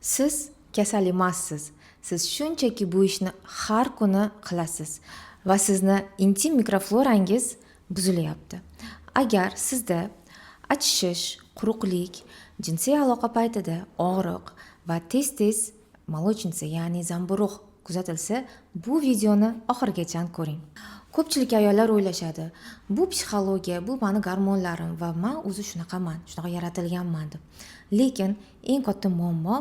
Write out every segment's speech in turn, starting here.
Siz kasal emassiz. Siz shunchaki bu ishni har kuni qilasiz va sizni intim mikroflorangiz buzilyapti. Agar sizda achishish, quruqlik, jinsiy aloqa paytida og'riq va tez-tez молочница, ya'ni zamburug' kuzatilsa, bu videoni oxirigacha ko'ring. Ko'pchilik ayollar o'ylashadi, bu psixologiya, bu mani gormonlarim va men o'zi shunaqaman, shunaqa yaratilganman deb. Lekin eng katta muammo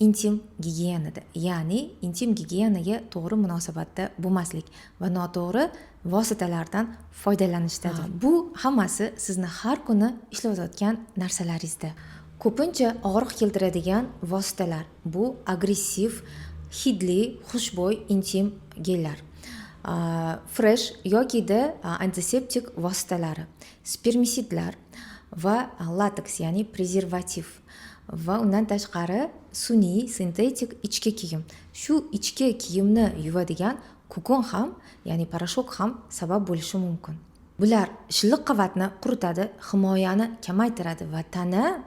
intim gigiyenada, ya'ni intim gigiyenaga to'g'ri munosabatda bo'lmaslik va noto'g'ri vositalardan foydalanishdadir. Bu hammasi sizni har kuni ishlayotgan narsalaringizda. Ko'pincha og'riq keltiradigan vositalar bu agressiv, hidli, xushbo'y intim gellar. Fresh yokida antiseptik vositalari, spermisidlar va lateks, ya'ni prezervativ va undan tashqari sun'iy sintetik ichki kiyim. Shu ichki kiyimni yuvadigan kukon ham, ya'ni parashok ham sabab bo'lishi mumkin. Bular shilliq qavatni quritadi, himoyani kamaytiradi va tana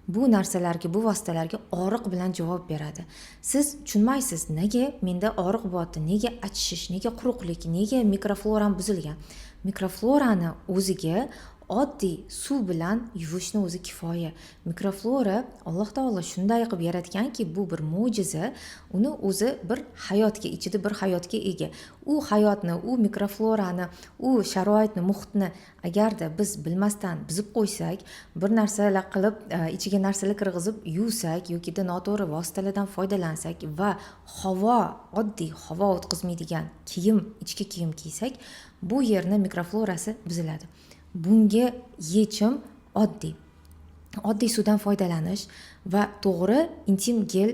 bu narsalarga, bu vositalarga og'riq bilan javob beradi. Siz tushunmaysiz, nega menda og'riq bo'lyapti, nega achishish, nega quruqlik, nega mikrofloram buzilgan. Mikroflorani o'ziga oddiy suv bilan yuvishni o'zi kifoya. Mikroflora Alloh taolo shunday qilib yaratganki, bu bir mo'jiza. Uni o'zi bir hayotga, ichida bir hayotga ega. U hayotni, u mikroflorani, u sharoitni, muhitni agarda biz bilmasdan buzib qo'ysak, bir narsalar qilib, ichiga narsalar kirgizib yuvsak yoki noto'g'ri vositalardan foydalansak va oddiy havo o'tkazmaydigan kiyim, ichki kiyim kiysak, bu yerni mikroflorasi buziladi. Bunga yechim oddiy suvdan foydalanish va to'g'ri intim gel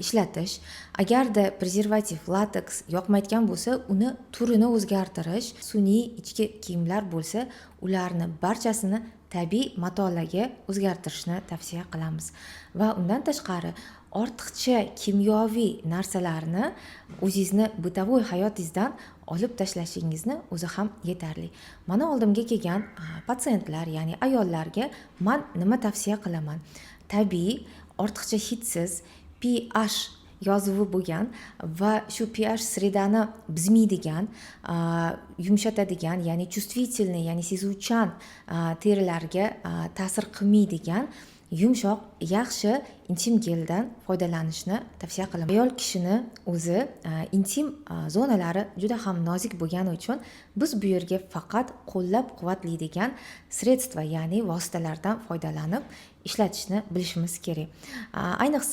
ishlatish. Agarda prezervativ, lateks yoqmaydigan bo'lsa, uni turini o'zgartirish. Sun'iy ichki kiyimlar bo'lsa, ularni barchasini tabiiy matolarga o'zgartirishni tavsiya qilamiz. Va undan tashqari ortiqcha kimyoviy narsalarni o'zingizni bытовой hayotingizdan olib tashlashingizni o'zi ham yetarli. Mana oldimga kelgan patsientlar, ya'ni ayollarga men nima tavsiya qilaman? Tabiiy, ortiqcha hidsiz, pH yozuvi bo'lgan va shu pH sredani buzmaydigan, yumshatadigan, ya'ni чувствительный, ya'ni sezuvchan terilarga ta'sir qilmaydigan yumshoq, yaxshi intim geldan foydalanishni tavsiya qilaman. Ayol kishini o'zi intim zonalari juda ham nozik bo'lgani uchun biz bu yerga faqat qo'llab-quvvatlaydigan sredstva, ya'ni vositalardan foydalanib ishlatishni bilishimiz kerak. Ayniqsa